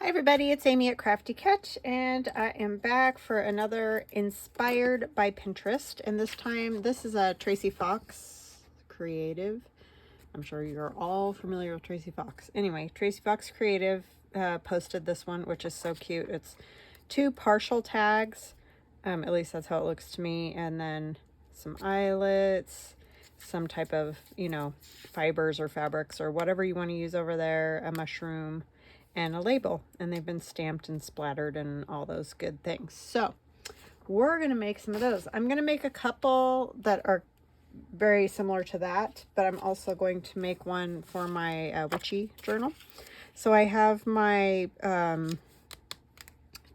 Hi everybody, it's Amy at Crafty Cat, and I am back for another Inspired by Pinterest. And this time, this is a Tracy Fox Creative. I'm sure you're all familiar with Tracy Fox. Anyway, Tracy Fox Creative posted this one, which is so cute. It's 2 partial tags, at least that's how it looks to me, and then some eyelets, some type of, fibers or fabrics or whatever you want to use over there, a mushroom, and a label, and they've been stamped and splattered and all those good things. So we're gonna make some of those. I'm gonna make a couple that are very similar to that, but I'm also going to make one for my Witchy journal. So I have my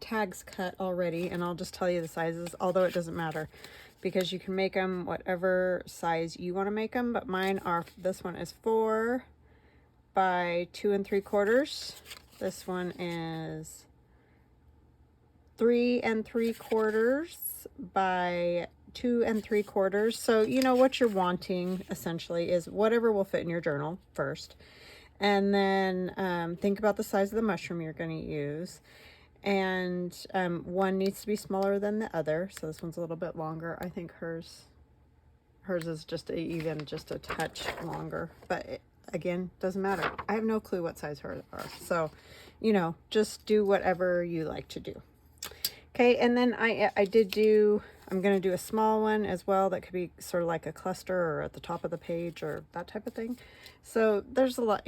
tags cut already, and I'll just tell you the sizes, although it doesn't matter because you can make them whatever size you want to make them, but mine are, this one is 4 by 2 3/4. This one is 3 3/4 by 2 3/4. So you know what you're wanting essentially is whatever will fit in your journal first, and then think about the size of the mushroom you're going to use, and one needs to be smaller than the other. So this one's a little bit longer. I think hers is just even just a touch longer, but again, doesn't matter. I have no clue what size hers are. So, just do whatever you like to do. Okay, and then I'm going to do a small one as well that could be sort of like a cluster or at the top of the page or that type of thing. So there's a lot,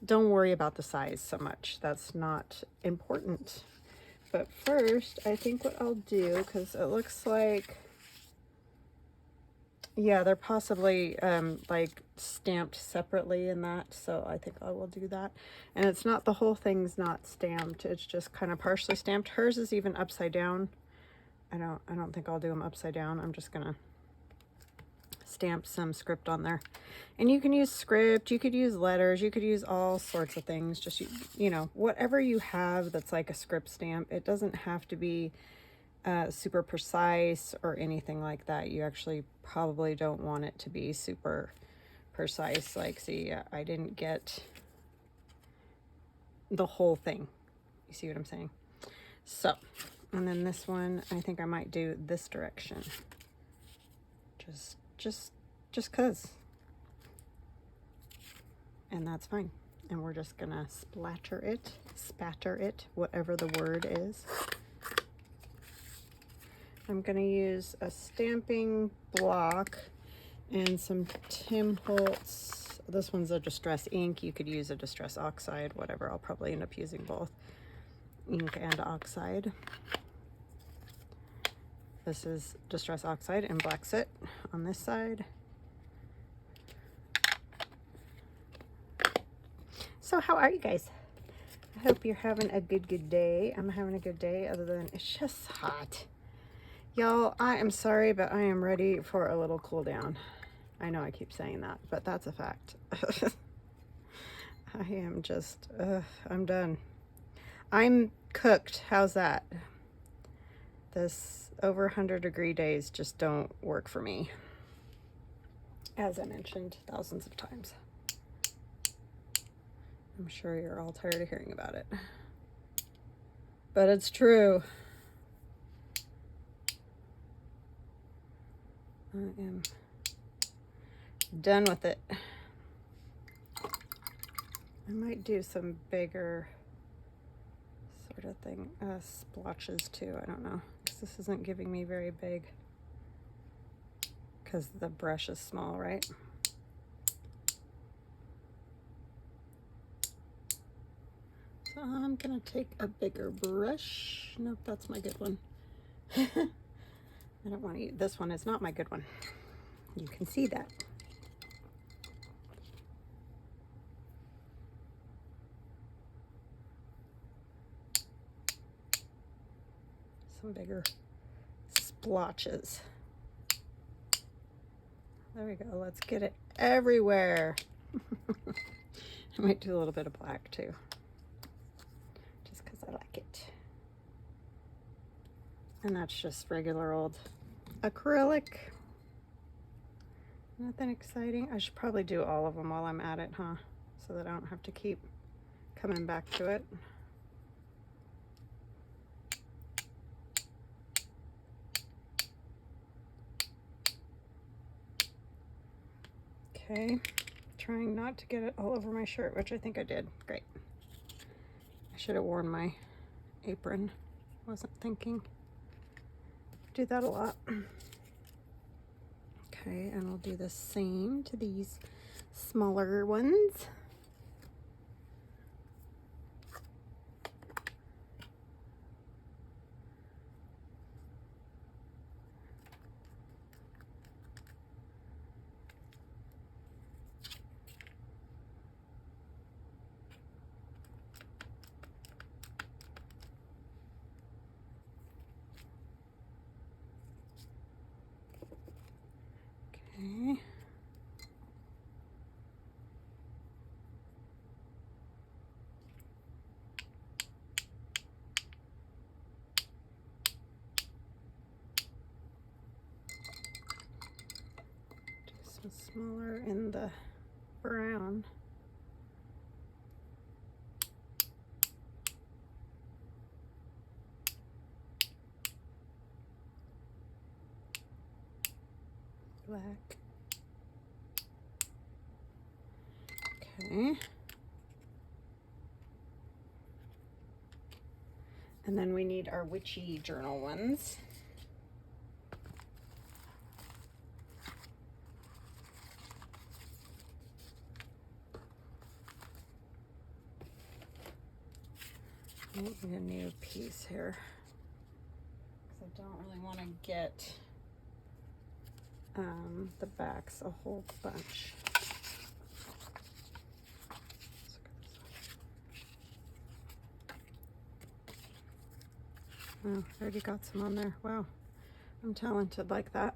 don't worry about the size so much. That's not important. But first, I think what I'll do, because it looks like, yeah, they're possibly like stamped separately in that, so I think I will do that. And it's not, the whole thing's not stamped, it's just kind of partially stamped. Hers is even upside down. I don't think I'll do them upside down. I'm just gonna stamp some script on there. And you can use script, you could use letters, you could use all sorts of things. Just whatever you have that's like a script stamp. It doesn't have to be super precise or anything like that. You actually probably don't want it to be super precise. Like, see, I didn't get the whole thing. You see what I'm saying? So, and then this one, I think I might do this direction. Just cause. And that's fine. And we're just gonna spatter it, whatever the word is. I'm going to use a stamping block and some Tim Holtz. This one's a distress ink. You could use a distress oxide, whatever. I'll probably end up using both ink and oxide. This is distress oxide and black soot on this side. So how are you guys? I hope you're having a good day. I'm having a good day, other than it's just hot. Y'all, I am sorry, but I am ready for a little cool down. I know I keep saying that, but that's a fact. I am just, I'm done. I'm cooked. How's that? This over 100-degree days just don't work for me. As I mentioned thousands of times. I'm sure you're all tired of hearing about it. But it's true. I am done with it. I might do some bigger sort of thing, splotches too. I don't know, because this isn't giving me very big, because the brush is small, right? So I'm gonna take a bigger brush. Nope, that's my good one. I don't want to use this one. It's not my good one. You can see that. Some bigger splotches. There we go. Let's get it everywhere. I might do a little bit of black too, just because I like it. And that's just regular old acrylic. Nothing exciting. I should probably do all of them while I'm at it, huh? So that I don't have to keep coming back to it. Okay, trying not to get it all over my shirt, which I think I did. Great. I should have worn my apron. Wasn't thinking. Do that a lot. Okay, and we'll do the same to these smaller ones. Okay. Do some smaller in the brown. Black. Okay. And then we need our Witchy journal ones. Maybe a new piece here. Because I don't really want to get the backs a whole bunch. Oh, I already got some on there. Wow, I'm talented like that.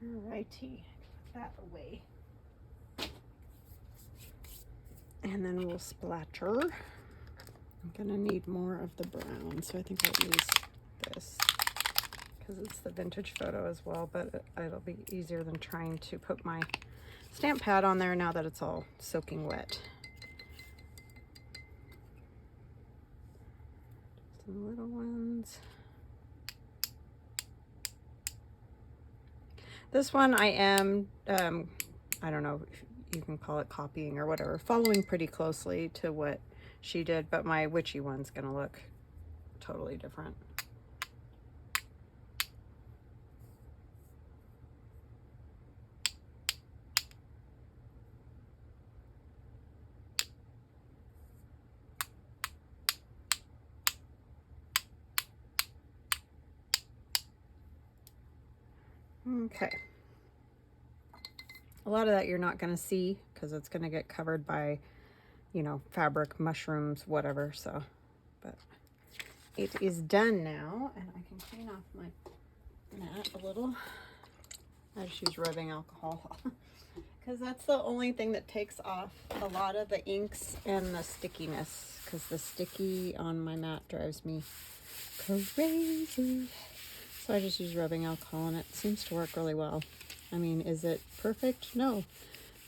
Alrighty, put that away. And then we'll splatter. I'm gonna need more of the brown, so I think I'll use this because it's the vintage photo as well, but it'll be easier than trying to put my stamp pad on there now that it's all soaking wet. Some little ones. This one I am, I don't know if you can call it copying or whatever, following pretty closely to what she did, but my Witchy one's gonna look totally different. Okay. A lot of that you're not going to see because it's going to get covered by, you know, fabric, mushrooms, whatever. So, but it is done now, and I can clean off my mat a little. I just use rubbing alcohol because that's the only thing that takes off a lot of the inks and the stickiness, because the sticky on my mat drives me crazy. So I just use rubbing alcohol, and it seems to work really well. I mean, is it perfect? No,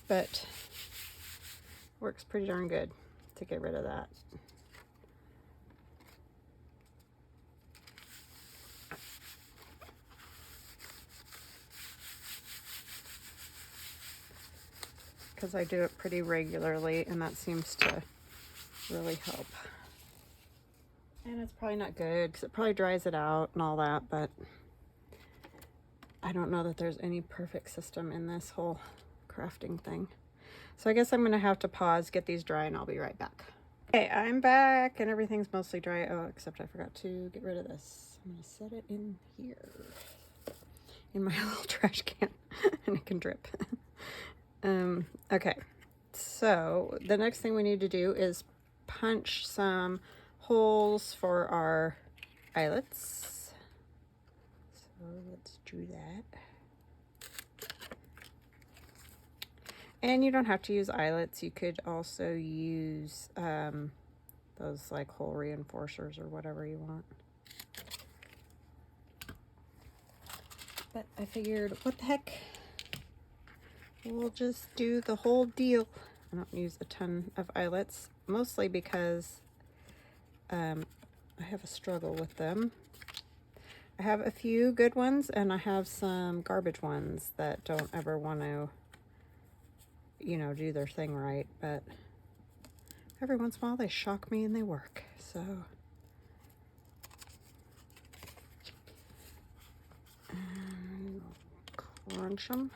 but works pretty darn good to get rid of that. Because I do it pretty regularly, and that seems to really help. And it's probably not good because it probably dries it out and all that, but I don't know that there's any perfect system in this whole crafting thing. So I guess I'm gonna have to pause, get these dry, and I'll be right back. Okay, I'm back and everything's mostly dry. Oh, except I forgot to get rid of this. I'm gonna set it in here in my little trash can and it can drip. Okay, so the next thing we need to do is punch some holes for our eyelets. So let's do that. And you don't have to use eyelets. You could also use those like hole reinforcers or whatever you want. But I figured, what the heck? We'll just do the whole deal. I don't use a ton of eyelets, mostly because I have a struggle with them. I have a few good ones, and I have some garbage ones that don't ever want to, you know, do their thing right, but every once in a while they shock me and they work, so. And crunch them,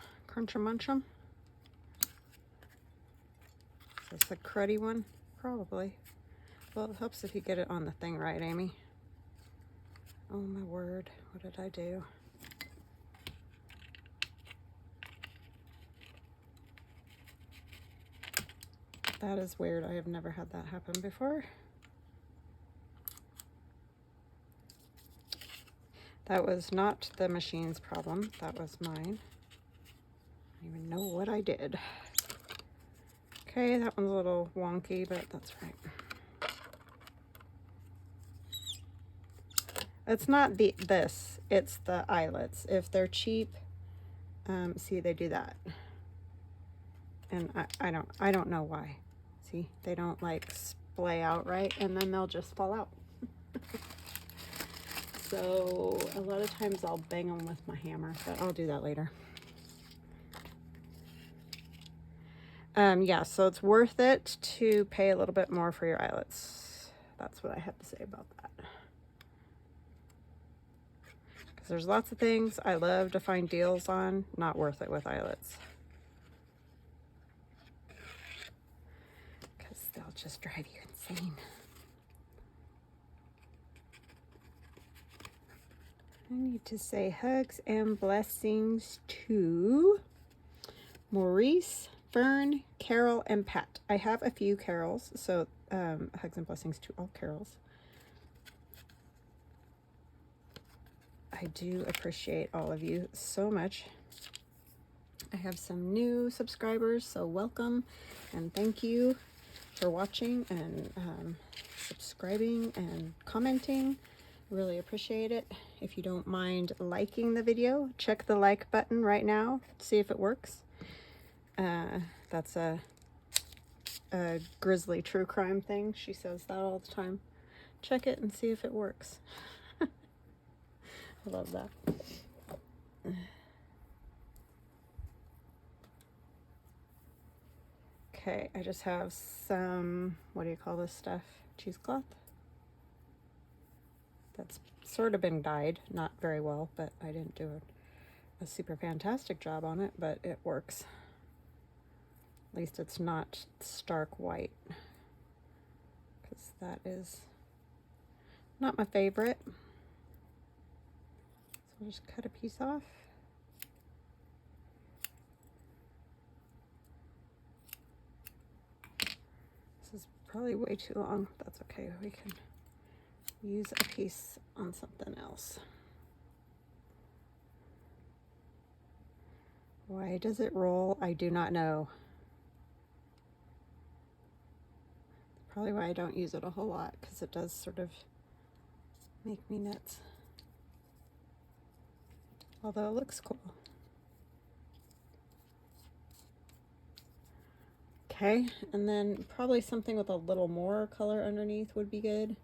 munch them. Is this a cruddy one? Probably. Well, it helps if you get it on the thing right, Amy. Oh my word, what did I do? That is weird. I have never had that happen before. That was not the machine's problem. That was mine. I don't even know what I did. Okay, that one's a little wonky, but that's right. It's not this, it's the eyelets. If they're cheap, see, they do that. And I don't know why. See, they don't like splay out right, and then they'll just fall out. So a lot of times I'll bang them with my hammer, but I'll do that later. Yeah, so it's worth it to pay a little bit more for your eyelets. That's what I have to say about that. Because there's lots of things I love to find deals on, not worth it with eyelets. Because they'll just drive you insane. I need to say hugs and blessings to Maurice, Fern, Carol, and Pat. I have a few Carols, so hugs and blessings to all Carols. I do appreciate all of you so much. I have some new subscribers, so welcome and thank you for watching and subscribing and commenting. Really appreciate it. If you don't mind liking the video, check the like button right now, see if it works. That's a grisly true crime thing. She says that all the time. Check it and see if it works. I love that. Okay, I just have some, what do you call this stuff? Cheesecloth. That's sort of been dyed, not very well, but I didn't do a super fantastic job on it, but it works. At least it's not stark white, because that is not my favorite. So we'll just cut a piece off. This is probably way too long. That's okay. We can use a piece on something else. Why does it roll? I do not know. Probably why I don't use it a whole lot, because it does sort of make me nuts. Although it looks cool. Okay, and then probably something with a little more color underneath would be good.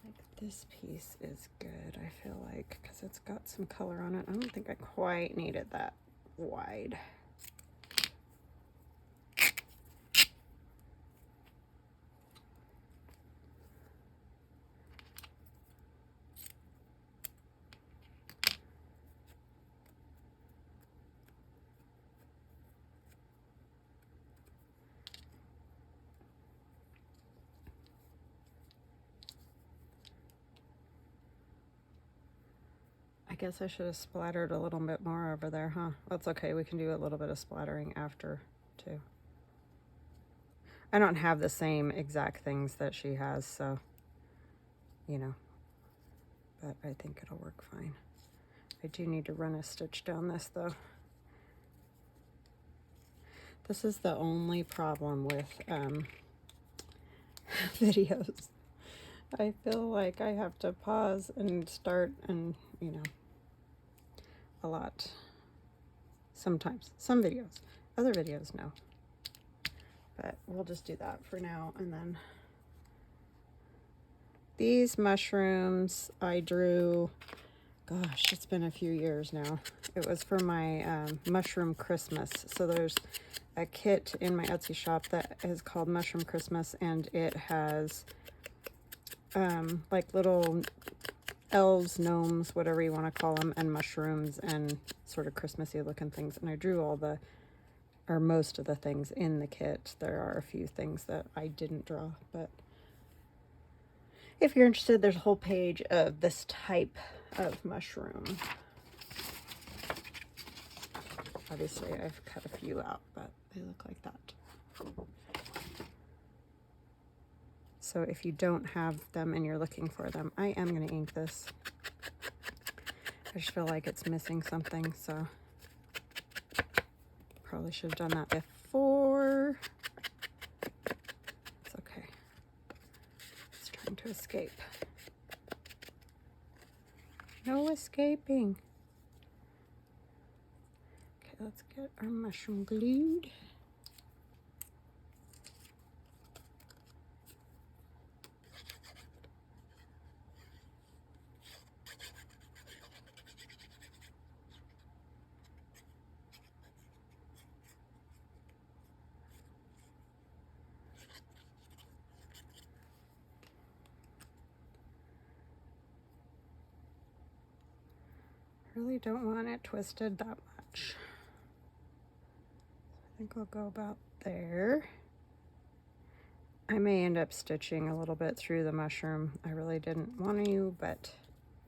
Like this piece is good, I feel like, because it's got some color on it. I don't think I quite need it that wide. I guess I should have splattered a little bit more over there, huh? That's okay, we can do a little bit of splattering after, too. I don't have the same exact things that she has, so, you know, but I think it'll work fine. I do need to run a stitch down this though. This is the only problem with videos. I feel like I have to pause and start and, you know, a lot. Sometimes. Some videos. Other videos, no. But we'll just do that for now. And then these mushrooms I drew, gosh, it's been a few years now. It was for my mushroom Christmas. So there's a kit in my Etsy shop that is called Mushroom Christmas, and it has like little elves, gnomes, whatever you want to call them, and mushrooms and sort of Christmassy looking things. And I drew all the, or most of the things in the kit. There are a few things that I didn't draw, but if you're interested, there's a whole page of this type of mushroom. Obviously, I've cut a few out, but they look like that. So if you don't have them and you're looking for them, I am going to ink this. I just feel like it's missing something, so probably should have done that before. It's okay. It's trying to escape. No escaping. Okay, let's get our mushroom glued. Really don't want it twisted that much. I think I'll go about there. I may end up stitching a little bit through the mushroom. I really didn't want to, but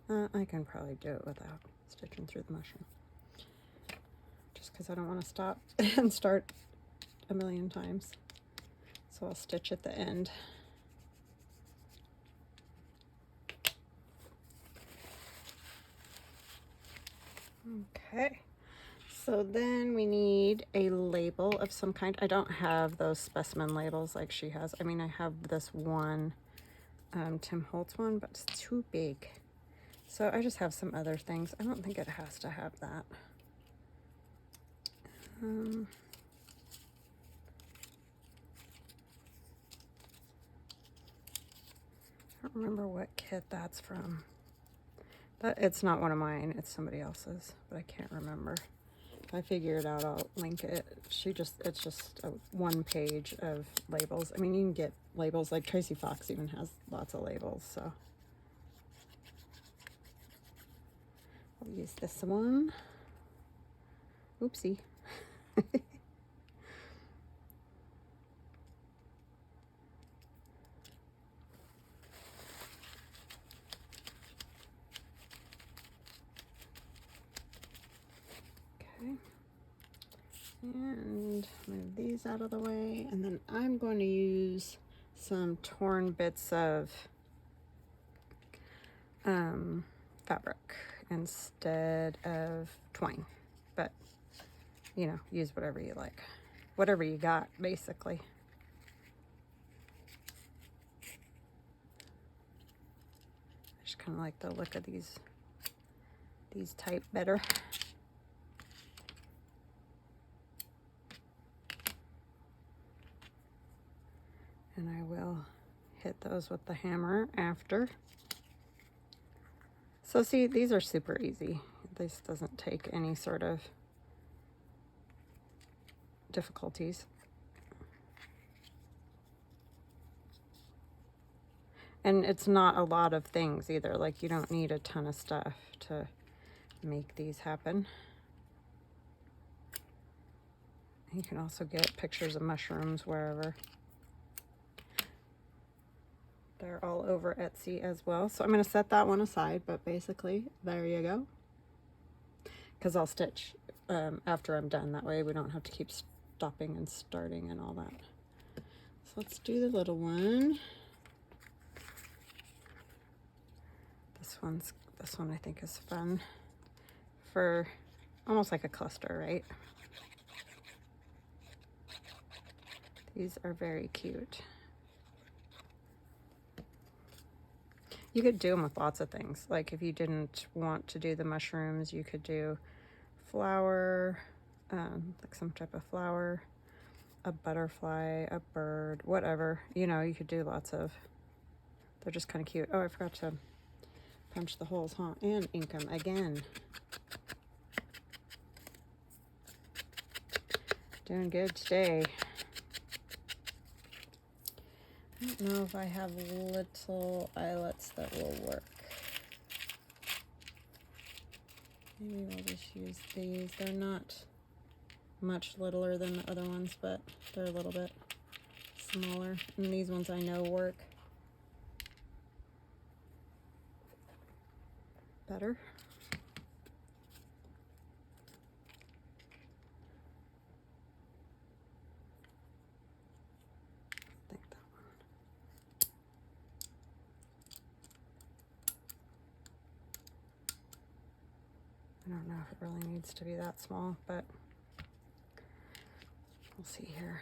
I can probably do it without stitching through the mushroom. Just because I don't want to stop and start a million times. So I'll stitch at the end. Okay, so then we need a label of some kind. I don't have those specimen labels like she has. I mean, I have this one Tim Holtz one, but it's too big. So I just have some other things. I don't think it has to have that. I don't remember what kit that's from. But it's not one of mine, it's somebody else's, but I can't remember. If I figure it out, I'll link it. It's just a one page of labels. I mean, you can get labels, like Tracy Fox even has lots of labels, so. I'll use this one. Oopsie. And move these out of the way, and then I'm going to use some torn bits of fabric instead of twine, but you know, use whatever you like, whatever you got, basically. I just kind of like the look of these type better. And I will hit those with the hammer after. So see, these are super easy. This doesn't take any sort of difficulties. And it's not a lot of things either. Like, you don't need a ton of stuff to make these happen. You can also get pictures of mushrooms wherever. They're all over Etsy as well. So I'm going to set that one aside, but basically, there you go. Because I'll stitch after I'm done. That way we don't have to keep stopping and starting and all that. So let's do the little one. This one I think is fun. for almost like a cluster, right? These are very cute. You could do them with lots of things. Like if you didn't want to do the mushrooms, you could do flower, like some type of flower, a butterfly, a bird, whatever. You know, you could do lots of, they're just kind of cute. Oh, I forgot to punch the holes, huh? And ink them again. Doing good today. I don't know if I have little eyelets that will work. Maybe I'll just use these. They're not much littler than the other ones, but they're a little bit smaller. And these ones I know work better. I don't know if it really needs to be that small, but we'll see here.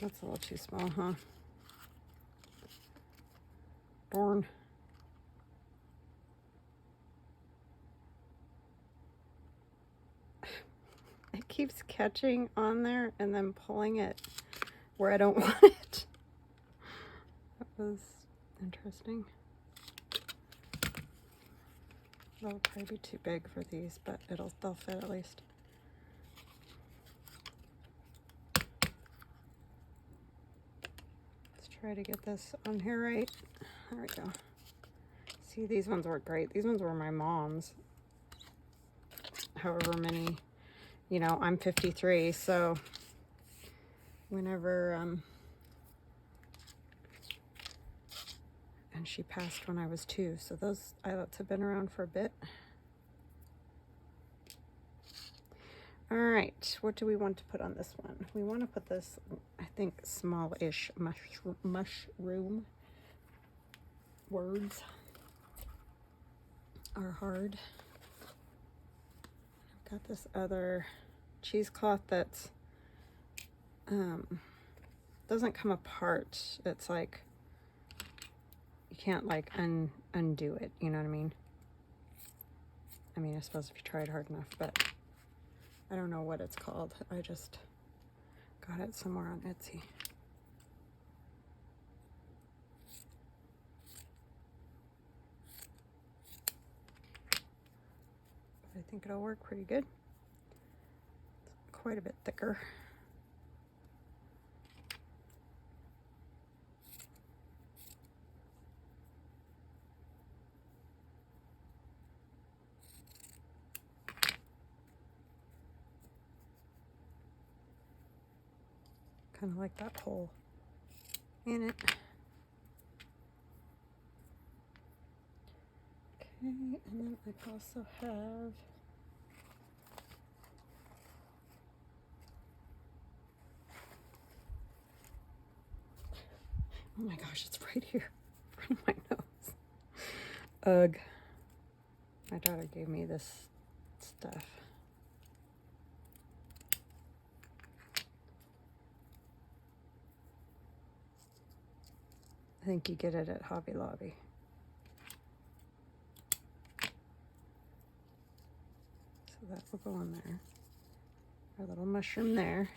That's a little too small, huh? Darn. It keeps catching on there and then pulling it where I don't want it. That was interesting. That'll probably be too big for these, but they'll fit at least. Let's try to get this on here right. There we go. See, these ones work great. These ones were my mom's. However many, you know, I'm 53, so whenever, and she passed when I was 2, so those eyelets have been around for a bit. All right, what do we want to put on this one? We want to put this, I think, small-ish mushroom. Words are hard. I've got this other cheesecloth that's doesn't come apart. It's like you can't like undo it, you know what I mean? I suppose if you tried hard enough, but I don't know what it's called. I just got it somewhere on Etsy. But I think it'll work pretty good. It's quite a bit thicker. Kind of like that hole in it. Okay, and then I also have oh my gosh, it's right here in front of my nose. Ugh. My daughter gave me this stuff. I think you get it at Hobby Lobby. So that will go on there. Our little mushroom there.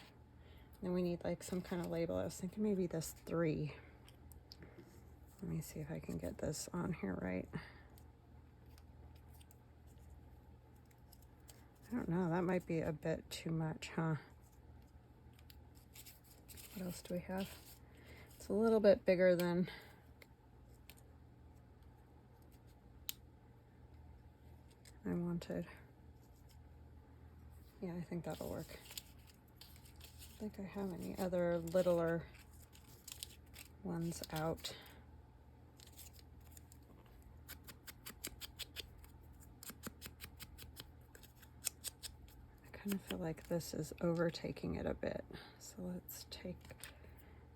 Then we need like some kind of label. I was thinking maybe this 3. Let me see if I can get this on here right. I don't know, that might be a bit too much, huh? What else do we have? It's a little bit bigger than I wanted. Yeah, I think that'll work. I don't think I have any other littler ones out. kind of feel like this is overtaking it a bit. So let's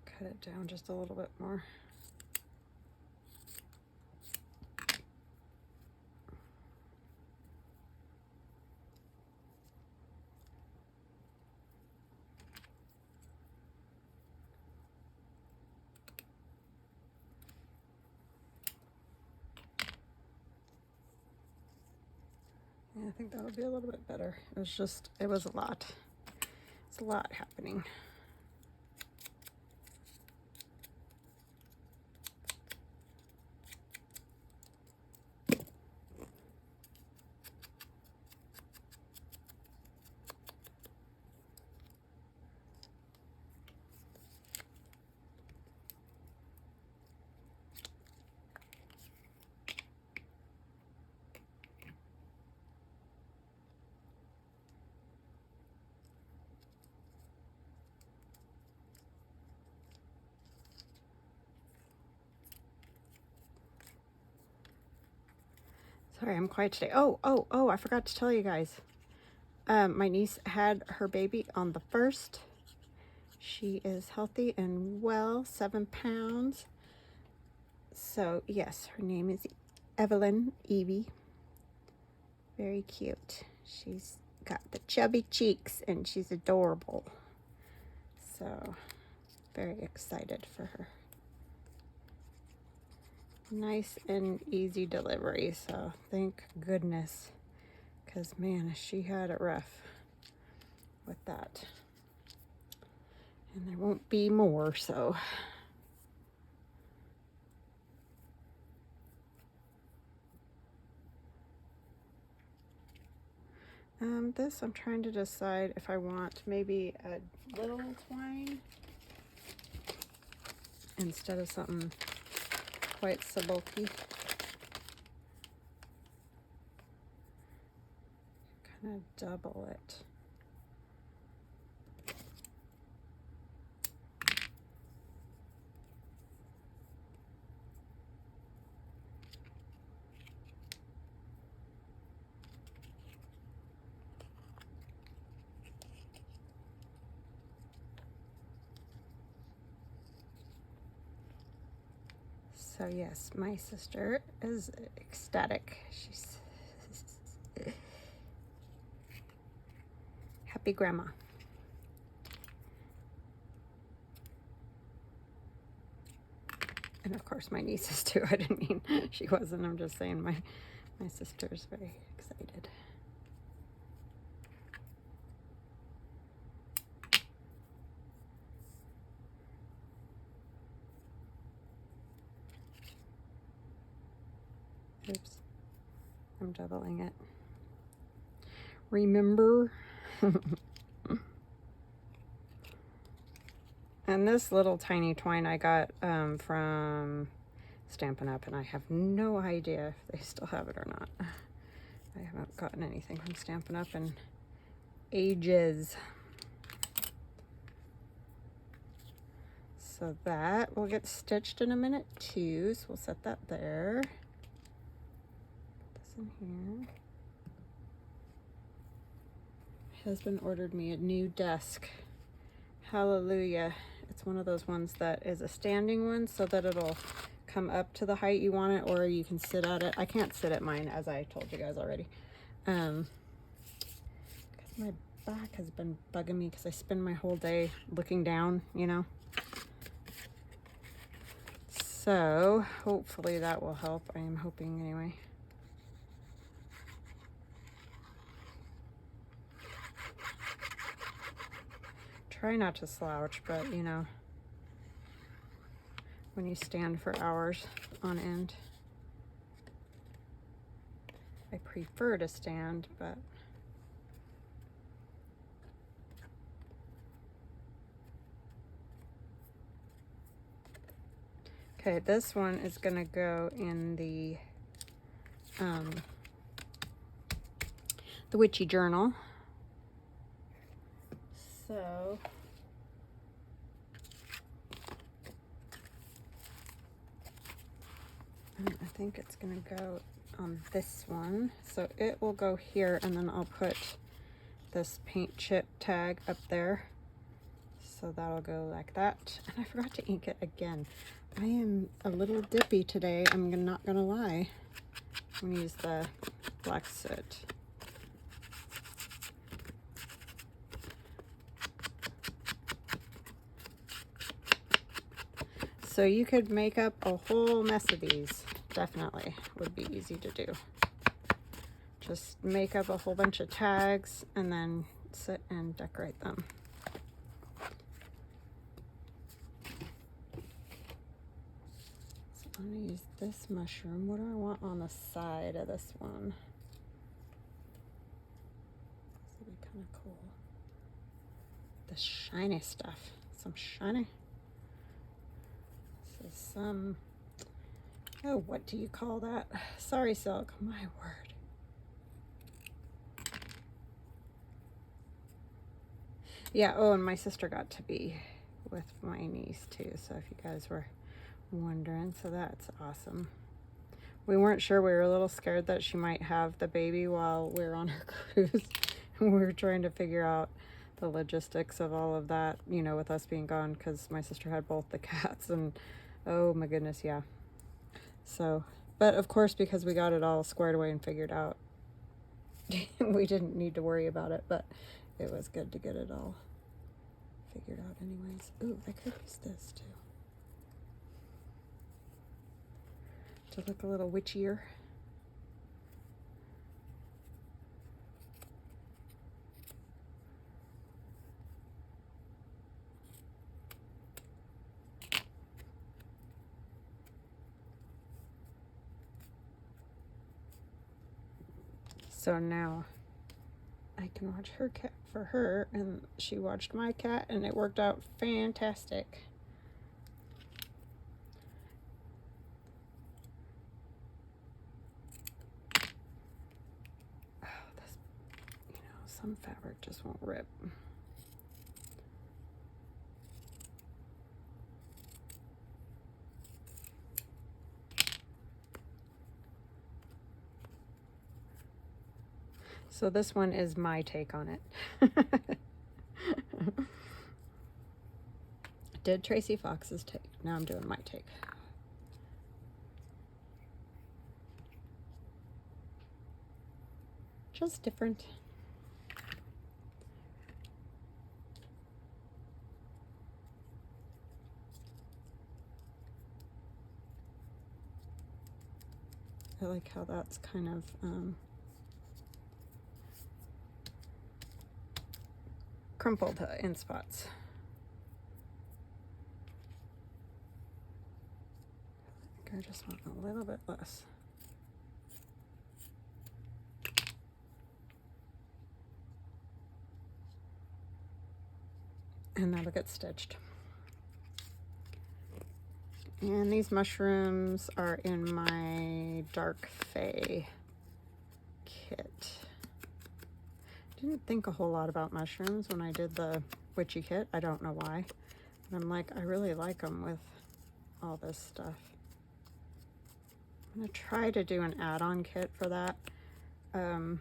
cut it down just a little bit more. I think that would be a little bit better. It was a lot. It's a lot happening. Sorry, I'm quiet today. Oh, I forgot to tell you guys. My niece had her baby on the 1st. She is healthy and well, 7 pounds. So, yes, her name is Evelyn, Evie. Very cute. She's got the chubby cheeks and she's adorable. So, very excited for her. Nice and easy delivery, so thank goodness, because man, she had it rough with that, and there won't be more. So this I'm trying to decide if I want maybe a little twine instead of something quite so bulky. Kind of double it. So yes, my sister is ecstatic. She's happy grandma. And of course my niece is too. I didn't mean she wasn't. I'm just saying my sister's very excited. Oops, I'm doubling it. Remember? And this little tiny twine I got from Stampin' Up, and I have no idea if they still have it or not. I haven't gotten anything from Stampin' Up in ages. So that will get stitched in a minute too, so we'll set that there. In here. My husband ordered me a new desk. Hallelujah. It's one of those ones that is a standing one so that it'll come up to the height you want it, or you can sit at it. I can't sit at mine, as I told you guys already. Because my back has been bugging me because I spend my whole day looking down, you know. So hopefully that will help. I am hoping anyway. Try not to slouch, but you know, when you stand for hours on end. I prefer to stand, but okay, this one is gonna go in the Witchy journal. So I think it's gonna go on this one. So it will go here, and then I'll put this paint chip tag up there. So that'll go like that. And I forgot to ink it again. I am a little dippy today, I'm not gonna lie. I'm gonna use the black soot. So you could make up a whole mess of these. Definitely would be easy to do. Just make up a whole bunch of tags and then sit and decorate them. I'm going to use this mushroom. What do I want on the side of this one? This would be kind of cool. The shiny stuff. Some shiny. This is some, oh, what do you call that? Sorry, silk. My word. Yeah, oh, and my sister got to be with my niece too, so if you guys were wondering, so that's awesome. We weren't sure, we were a little scared that she might have the baby while we were on her cruise. We were trying to figure out the logistics of all of that, you know, with us being gone, because my sister had both the cats, and oh my goodness, yeah. So, but of course, because we got it all squared away and figured out, we didn't need to worry about it, but it was good to get it all figured out anyways. Ooh, I could use this too, to look a little witchier. So now I can watch her cat for her, and she watched my cat, and it worked out fantastic. Oh, this, you know, some fabric just won't rip. So this one is my take on it. Did Tracy Fox's take. Now I'm doing my take. Just different. I like how that's kind of crumpled in spots. I think I just want a little bit less. And that'll get stitched. And these mushrooms are in my Dark Fae kit. Didn't think a whole lot about mushrooms when I did the Witchy kit. I don't know why. But I'm like, I really like them with all this stuff. I'm going to try to do an add-on kit for that. Yeah,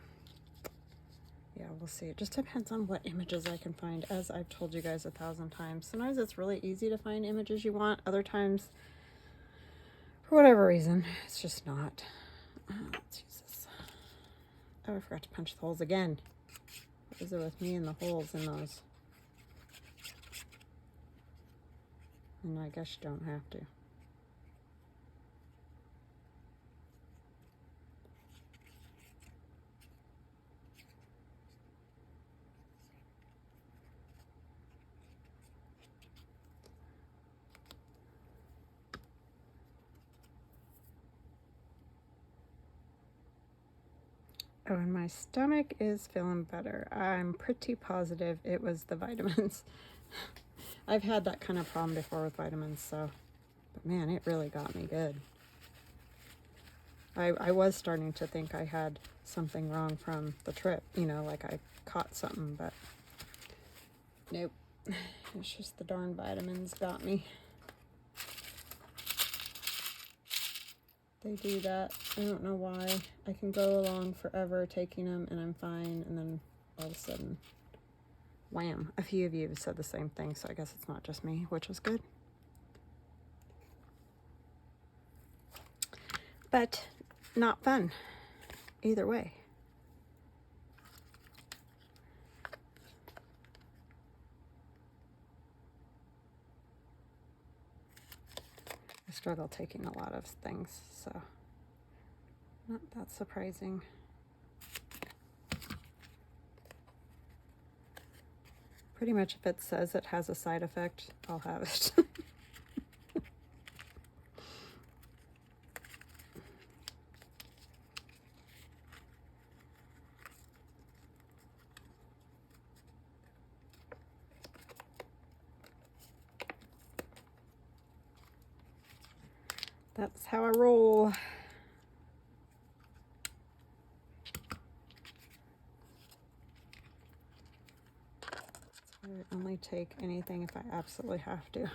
we'll see. It just depends on what images I can find, as I've told you guys 1,000 times. Sometimes it's really easy to find images you want. Other times, for whatever reason, it's just not. Let's use this. Oh, I forgot to punch the holes again. What is it with me and the holes in those? And I guess you don't have to. Oh, and my stomach is feeling better. I'm pretty positive it was the vitamins. I've had that kind of problem before with vitamins, so, but man, it really got me good. I was starting to think I had something wrong from the trip, you know, like I caught something, but nope. It's just the darn vitamins got me. They do that. I don't know why. I can go along forever taking them and I'm fine, and then all of a sudden, wham. A few of you have said the same thing, so I guess it's not just me, which was good. But not fun either way. I struggle taking a lot of things, so not that surprising. Pretty much if it says it has a side effect, I'll have it. That's how I roll. So I only take anything if I absolutely have to.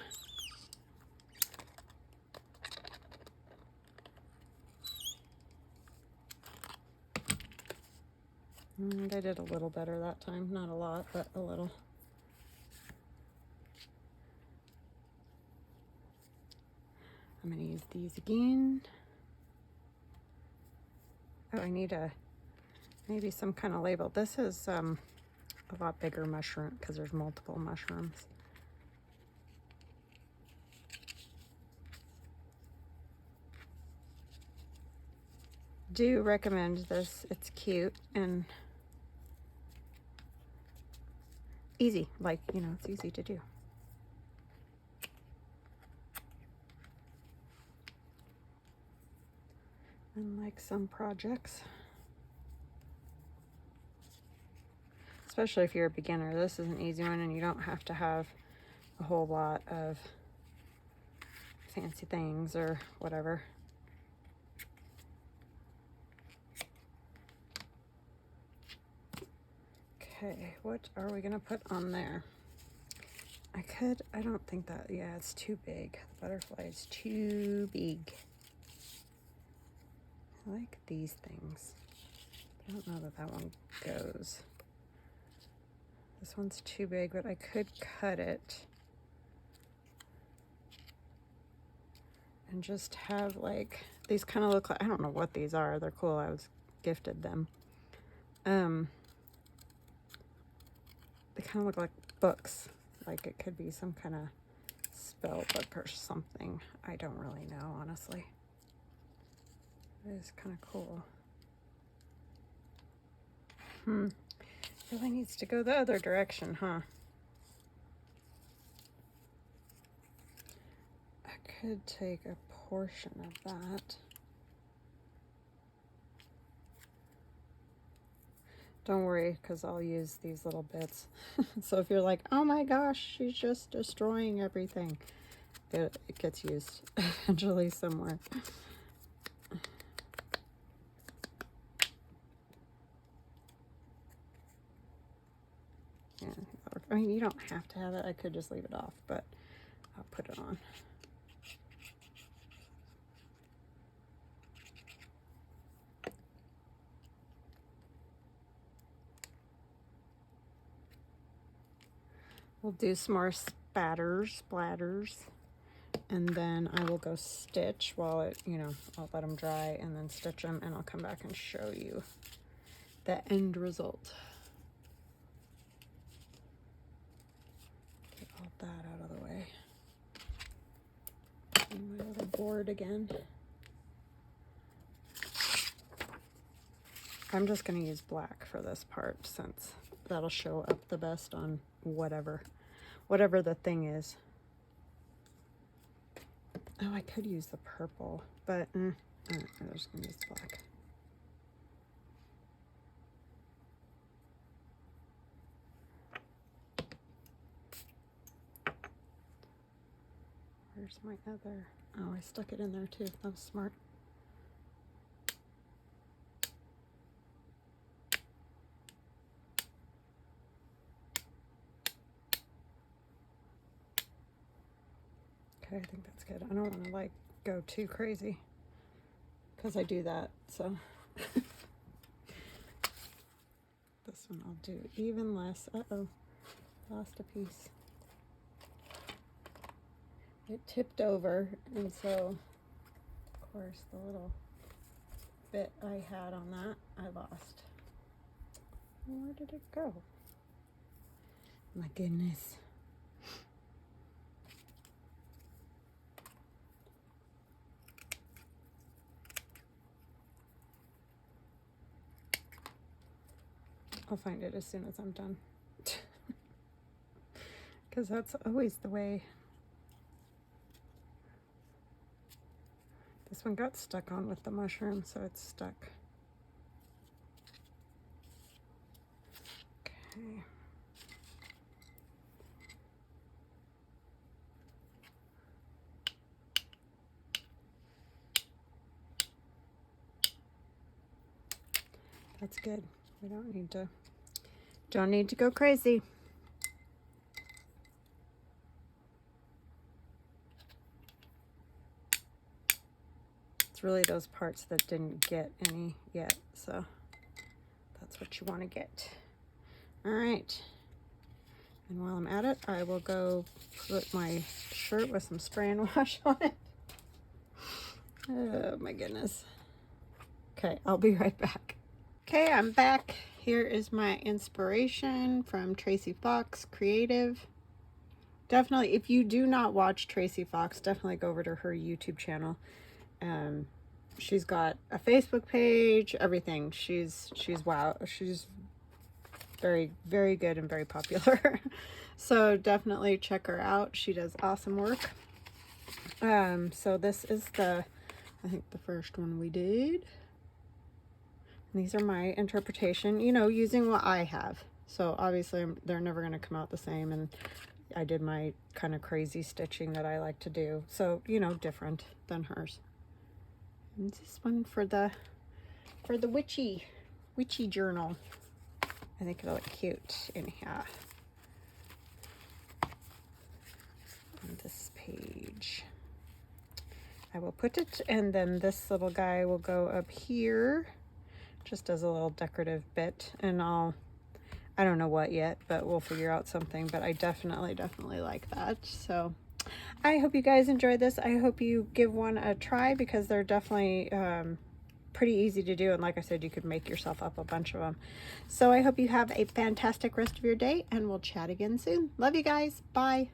And I did a little better that time. Not a lot, but a little. I'm going to use these again. Oh, I need maybe some kind of label. This is a lot bigger mushroom because there's multiple mushrooms. Do recommend this. It's cute and easy. Like, you know, it's easy to do. Unlike some projects, especially if you're a beginner, this is an easy one and you don't have to have a whole lot of fancy things or whatever. Okay, what are we gonna put on there? I don't think that, yeah, it's too big. The butterfly is too big. I like these things. I don't know that that one goes. This one's too big, but I could cut it and just have like, these kind of look like, I don't know what these are. They're cool. I was gifted them. They kind of look like books. Like it could be some kind of spell book or something. I don't really know, honestly. It is kind of cool. Really needs to go the other direction, huh? I could take a portion of that. Don't worry, because I'll use these little bits. So if you're like, oh my gosh, she's just destroying everything, it gets used eventually somewhere. Yeah, I mean, you don't have to have it. I could just leave it off, but I'll put it on. We'll do some more splatters, and then I will go stitch while it, you know, I'll let them dry and then stitch them, and I'll come back and show you the end result. Get all that out of the way. And my little board again. I'm just going to use black for this part since that'll show up the best on whatever the thing is. Oh, I could use the purple, but I'm just going to use black. Where's my other? Oh, I stuck it in there too. That was smart. Okay, I think that's good. I don't want to like go too crazy because I do that, so. This one I'll do even less. Uh-oh, lost a piece. It tipped over, and so, of course, the little bit I had on that, I lost. Where did it go? My goodness. I'll find it as soon as I'm done. Because that's always the way. This one got stuck on with the mushroom, so it's stuck. Okay. That's good. We don't need to go crazy. It's really those parts that didn't get any yet, so that's what you want to get. All right. And while I'm at it, I will go put my shirt with some spray and wash on it. Oh my goodness. Okay, I'll be right back. Okay, I'm back. Here is my inspiration from Tracy Fox Creative. Definitely, if you do not watch Tracy Fox, definitely go over to her YouTube channel. She's got a Facebook page, everything. She's wow. She's very, very good and very popular. So definitely check her out. She does awesome work. So this is I think the first one we did. These are my interpretation, you know, using what I have. So obviously they're never going to come out the same, and I did my kind of crazy stitching that I like to do. So, you know, different than hers. And this one for the witchy journal. I think it'll look cute in here. On this page. I will put it, and then this little guy will go up here. Just as a little decorative bit, and I don't know what yet, but we'll figure out something. But I definitely like that. So I hope you guys enjoy this. I hope you give one a try, because they're definitely pretty easy to do, and like I said, you could make yourself up a bunch of them. So I hope you have a fantastic rest of your day, and we'll chat again soon. Love you guys. Bye.